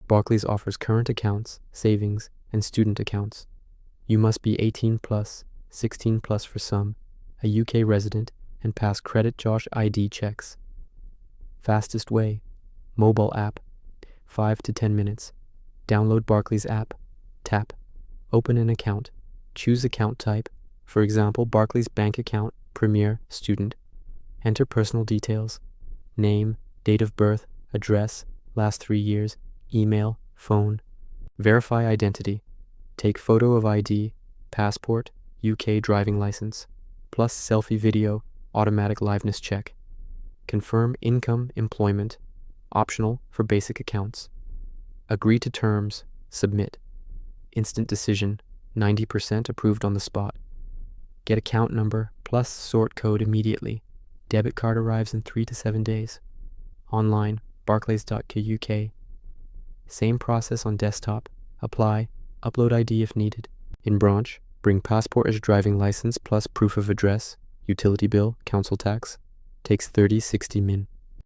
Barclays offers current accounts, savings, and student accounts. You must be 18 plus, 16 plus for some, a UK resident, and pass credit Josh ID checks. Fastest way, mobile app, 5 to 10 minutes. Download Barclays app, tap, open an account, choose account type, for example, Barclays Bank account, Premier, student. Enter personal details, name, date of birth, address, last 3 years, email, phone. Verify identity. Take photo of ID, passport, UK driving license, plus selfie video, automatic liveness check. Confirm income, employment, optional for basic accounts. Agree to terms, submit. Instant decision, 90% approved on the spot. Get account number plus sort code immediately. Debit card arrives in 3 to 7 days. Online, barclays.co.uk. Same process on desktop. Apply, upload ID if needed. In branch, bring passport as driving license plus proof of address, utility bill, council tax. Takes 30-60 min.